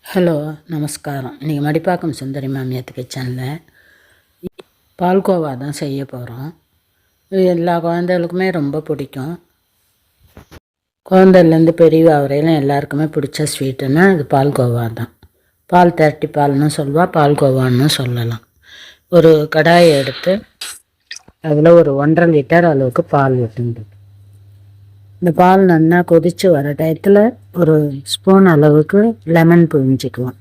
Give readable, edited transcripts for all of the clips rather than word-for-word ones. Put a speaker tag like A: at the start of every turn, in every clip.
A: Hello நமஸ்காரம். இன்றைக்கி மடிப்பாக்கம் சுந்தரி மாமியாத்துக்கு சேனலில் பால்கோவா தான் செய்ய போகிறோம். இது எல்லா குழந்தைகளுக்குமே ரொம்ப பிடிக்கும். குழந்தைலேருந்து பெரியவா வரையிலும் எல்லாருக்குமே பிடிச்ச ஸ்வீட்டுன்னா இது பால்கோவா தான். பால் திரட்டி பால்னு சொல்லுவா, பால்கோவான்னு சொல்லலாம். ஒரு கடாயை எடுத்து அதில் ஒரு 1.5 லிட்டர் அளவுக்கு பால் விட்டுண்டு, இந்த பால் நல்லா கொதித்து வர டயத்தில் ஒரு ஸ்பூன் அளவுக்கு லெமன் புழிஞ்சிக்குவோம்.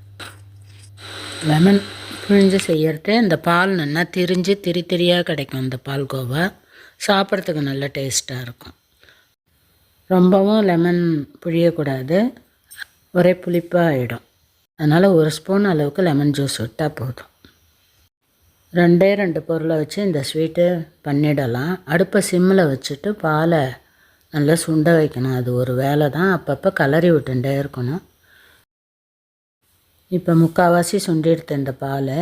A: லெமன் புழிஞ்சு செய்யறது இந்த பால் நல்லா திரிஞ்சு திரியாக கிடைக்கும். இந்த பால்கோவா சாப்பிட்றதுக்கு நல்ல டேஸ்ட்டாக இருக்கும். ரொம்பவும் லெமன் புழியக்கூடாது, ஒரே புளிப்பாக ஆகிடும். அதனால் ஒரு ஸ்பூன் அளவுக்கு லெமன் ஜூஸ் விட்டால் போதும். 2 பொருளை வச்சு இந்த ஸ்வீட்டு பண்ணிடலாம். அடுப்பை சிம்மில் வச்சுட்டு பாலை நல்லா சுண்ட வைக்கணும். அது ஒரு வேலை தான். அப்பப்போ கலரி விட்டுட்டே இருக்கணும். இப்போ முக்கால்வாசி சுண்டி எடுத்த இந்த பால்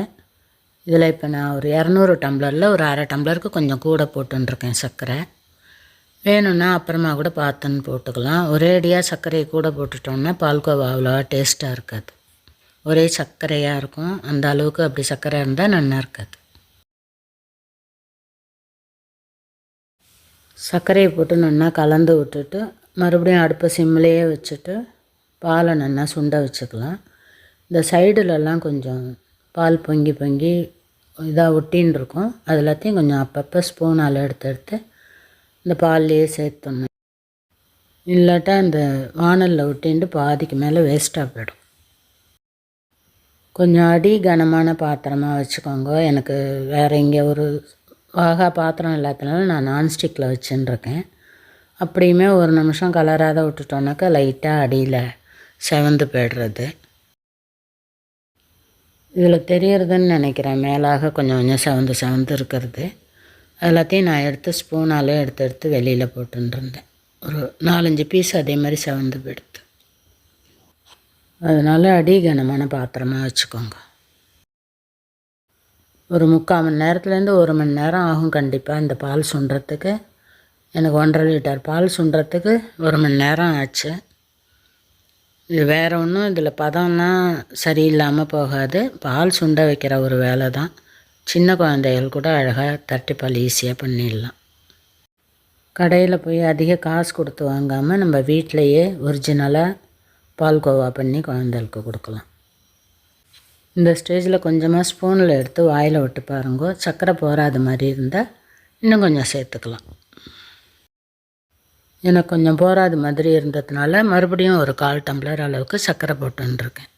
A: இதில் இப்போ நான் ஒரு 200 டம்ளரில் ஒரு அரை டம்ளருக்கு கொஞ்சம் கூட போட்டுருக்கேன் சர்க்கரை. வேணும்னா அப்புறமா கூட பார்த்துன்னு போட்டுக்கலாம். ஒரேடியாக சர்க்கரையை கூட போட்டுட்டோம்னா பால்கோவா அவ்வளோவா டேஸ்ட்டாக இருக்காது. ஒரே சர்க்கரையாக இருக்கும். அந்த அளவுக்கு அப்படி சர்க்கரை இருந்தால் நல்லா இருக்காது. சர்க்கரையை போட்டு நல்லா கலந்து விட்டுட்டு மறுபடியும் அடுப்பை சிம்லேயே வச்சுட்டு பாலை நல்லா சுண்ட வச்சுக்கலாம். இந்த சைடுலலாம் கொஞ்சம் பால் பொங்கி இதாக ஒட்டின்னு இருக்கும். அது எல்லாத்தையும் கொஞ்சம் அப்பப்போ ஸ்பூனால் எடுத்து இந்த பால்லையே சேர்த்துடணும். இல்லாட்டா இந்த வானலில் ஒட்டின்ட்டு பாதிக்கு மேலே வேஸ்ட்டாக போயிடும். கொஞ்சம் அடி கனமான பாத்திரமாக வச்சுக்கோங்க. எனக்கு வேறு இங்கே ஒரு வாகா பாத்திரம் இல்லாதனால நான் நான்ஸ்டிக்கில் வச்சுருக்கேன். அப்படியுமே ஒரு நிமிஷம் கலராத விட்டுட்டோன்னாக்கா லைட்டாக அடியில் செவந்து போய்டுறது. இதில் தெரியறதுன்னு நினைக்கிறேன், மேலாக கொஞ்சம் கொஞ்சம் செவந்து இருக்கிறது. எல்லாத்தையும் நான் எடுத்து ஸ்பூனாலே எடுத்து வெளியில் போட்டுருந்தேன். ஒரு 4-5 பீஸ் அதே மாதிரி செவந்து போயிடுது. அதனால் அடி கனமான பாத்திரமாக வச்சுக்கோங்க. ஒரு 3/4 மணி நேரத்துலேருந்து 1 மணி நேரம் ஆகும் கண்டிப்பாக இந்த பால் சுண்டுறதுக்கு. எனக்கு 1.5 லிட்டர் பால் சுண்டுறதுக்கு 1 மணி நேரம் ஆச்சு. இது வேறு ஒன்றும் இதில் பதம்லாம் சரியில்லாமல் போகாது. பால் சுண்ட வைக்கிற ஒரு வேலை தான். சின்ன குழந்தைகள் கூட அழகாக தட்டி பால் ஈஸியாக பண்ணிடலாம். கடையில் போய் அதிக காசு கொடுத்து வாங்காமல் நம்ம வீட்டிலையே ஒரிஜினலாக பால்கோவா பண்ணி குழந்தைகளுக்கு கொடுக்கலாம். இந்த ஸ்டேஜில் கொஞ்சமாக ஸ்பூனில் எடுத்து வாயில் விட்டு பாருங்க. சர்க்கரை போகாத மாதிரி இருந்தால் இன்னும் கொஞ்சம் சேர்த்துக்கலாம். எனக்கு கொஞ்சம் போகாத மாதிரி இருந்ததுனால மறுபடியும் ஒரு 1/4 டம்ளர் அளவுக்கு சர்க்கரை போட்டுருக்கேன்.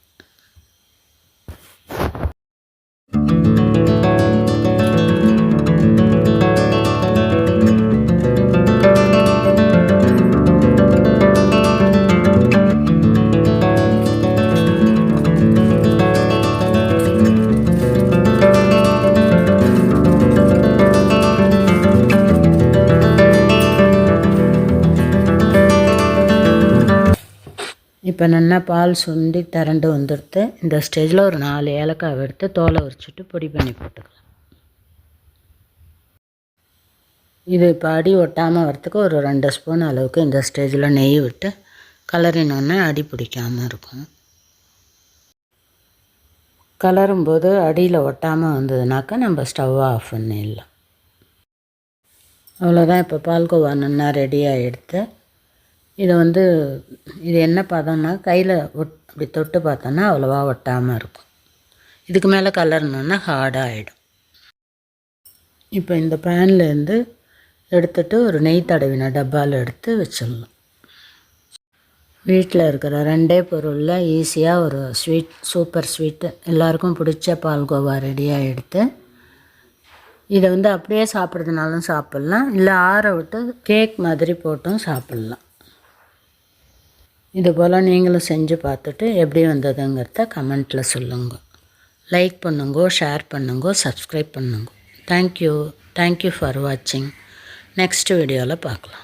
A: இப்போ நல்லா பால் சுண்டி திரண்டு வந்துடுத்து. இந்த ஸ்டேஜில் ஒரு 4 ஏலக்காய் எடுத்து தோலை உரிச்சிட்டு பொடி பண்ணி போட்டுக்கலாம். இது இப்போ அடி ஒட்டாமல் வரத்துக்கு ஒரு 2 ஸ்பூன் அளவுக்கு இந்த ஸ்டேஜில் நெய் விட்டு கலரினோன்னே அடி பிடிக்காமல் இருக்கும். கலரும்போது அடியில் ஒட்டாமல் வந்ததுனாக்கா நம்ம ஸ்டவ்வை ஆஃப் பண்ணிடலாம். அவ்வளோதான். இப்போ பால்கோவா நல்லா ரெடியாக எடுத்து இதை இது என்ன பதம்னா கையில் அப்படி தொட்டு பார்த்தோன்னா அவ்வளோவா ஒட்டாமல் இருக்கும். இதுக்கு மேலே கலர்னோன்னா ஹார்டாக ஆகிடும். இப்போ இந்த பேன்லேருந்து எடுத்துகிட்டு ஒரு நெய் தடவின டப்பாவில் எடுத்து வச்சிடலாம். வீட்டில் இருக்கிற 2 பொருளில் ஈஸியாக ஒரு சூப்பர் ஸ்வீட்டு எல்லாருக்கும் பிடிச்ச பால்கோவா ரெடியாக எடுத்து இதை அப்படியே சாப்பிட்றதுனாலும் சாப்பிட்லாம், இல்லை ஆற விட்டு கேக் மாதிரி போட்டும் சாப்பிட்லாம். இது போல் நீங்களும் செஞ்சு பார்த்துட்டு எப்படி வந்ததுங்கிறத கமெண்ட்டில் சொல்லுங்க. லைக் பண்ணுங்க, ஷேர் பண்ணுங்க, சப்ஸ்கிரைப் பண்ணுங்க. தேங்க்யூ ஃபார் வாட்சிங். நெக்ஸ்ட் வீடியோவில் பார்க்கலாம்.